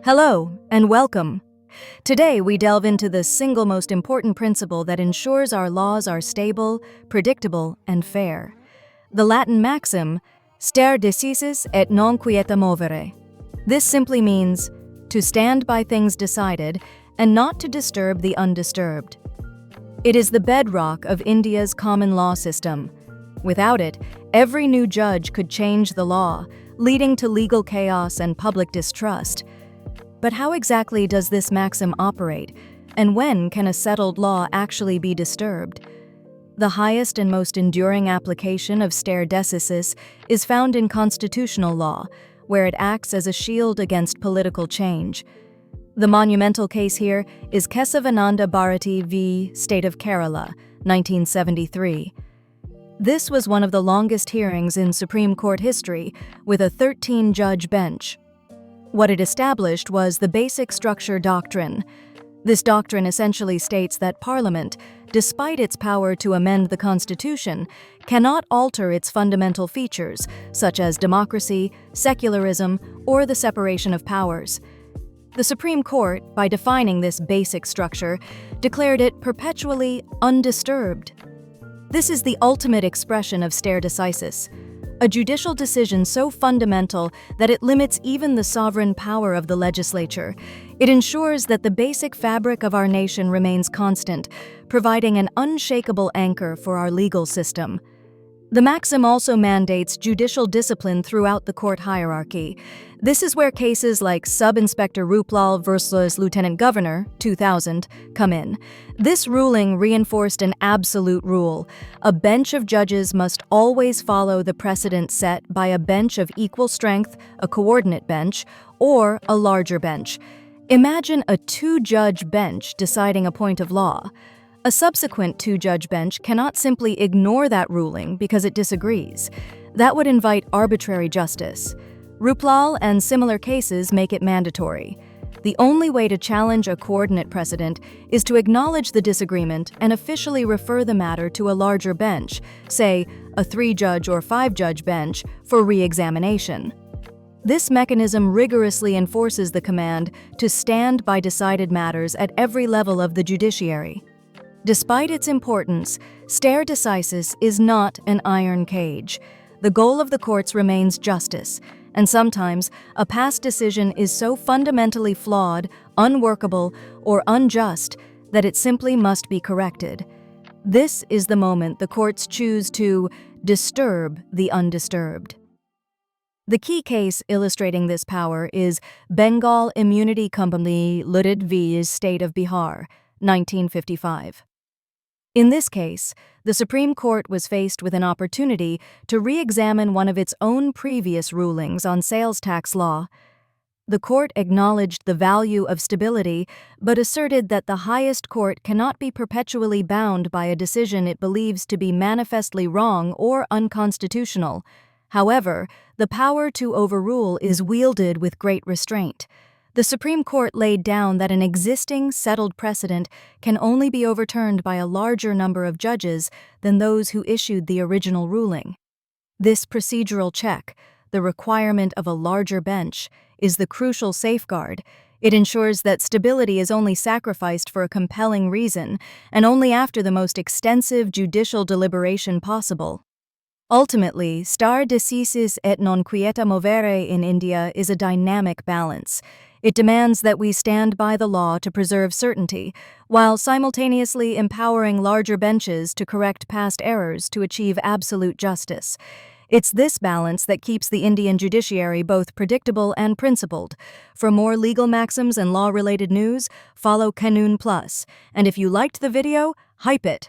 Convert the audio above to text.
Hello, and welcome. Today we delve into the single most important principle that ensures our laws are stable, predictable, and fair. The Latin maxim, stare decisis et non quieta movere. This simply means to stand by things decided and not to disturb the undisturbed. It is the bedrock of India's common law system. Without it, every new judge could change the law, leading to legal chaos and public distrust. But how exactly does this maxim operate, and when can a settled law actually be disturbed? The highest and most enduring application of stare decisis is found in constitutional law, where it acts as a shield against political change. The monumental case here is Kesavananda Bharati v. State of Kerala, 1973. This was one of the longest hearings in Supreme Court history, with a 13-judge bench. What it established was the Basic Structure Doctrine. This doctrine essentially states that Parliament, despite its power to amend the Constitution, cannot alter its fundamental features, such as democracy, secularism, or the separation of powers. The Supreme Court, by defining this basic structure, declared it perpetually undisturbed. This is the ultimate expression of stare decisis, a judicial decision so fundamental that it limits even the sovereign power of the legislature. It ensures that the basic fabric of our nation remains constant, providing an unshakable anchor for our legal system. The maxim also mandates judicial discipline throughout the court hierarchy. This is where cases like Sub-Inspector Rooplal versus Lieutenant Governor, 2000, come in. This ruling reinforced an absolute rule. A bench of judges must always follow the precedent set by a bench of equal strength, a coordinate bench, or a larger bench. Imagine a two-judge bench deciding a point of law. A subsequent two-judge bench cannot simply ignore that ruling because it disagrees. That would invite arbitrary justice. Rooplal and similar cases make it mandatory. The only way to challenge a coordinate precedent is to acknowledge the disagreement and officially refer the matter to a larger bench, say a 3-judge or 5-judge bench, for re-examination. This mechanism rigorously enforces the command to stand by decided matters at every level of the judiciary. Despite its importance, stare decisis is not an iron cage. The goal of the courts remains justice, and sometimes a past decision is so fundamentally flawed, unworkable, or unjust that it simply must be corrected. This is the moment the courts choose to disturb the undisturbed. The key case illustrating this power is Bengal Immunity Co Ltd v. State of Bihar, 1955. In this case, the Supreme Court was faced with an opportunity to re-examine one of its own previous rulings on sales tax law. The court acknowledged the value of stability, but asserted that the highest court cannot be perpetually bound by a decision it believes to be manifestly wrong or unconstitutional. However, the power to overrule is wielded with great restraint. The Supreme Court laid down that an existing, settled precedent can only be overturned by a larger number of judges than those who issued the original ruling. This procedural check, the requirement of a larger bench, is the crucial safeguard. It ensures that stability is only sacrificed for a compelling reason, and only after the most extensive judicial deliberation possible. Ultimately, stare decisis et non quieta movere in India is a dynamic balance. It demands that we stand by the law to preserve certainty, while simultaneously empowering larger benches to correct past errors to achieve absolute justice. It's this balance that keeps the Indian judiciary both predictable and principled. For more legal maxims and law-related news, follow KanoonPlus. And if you liked the video, hype it!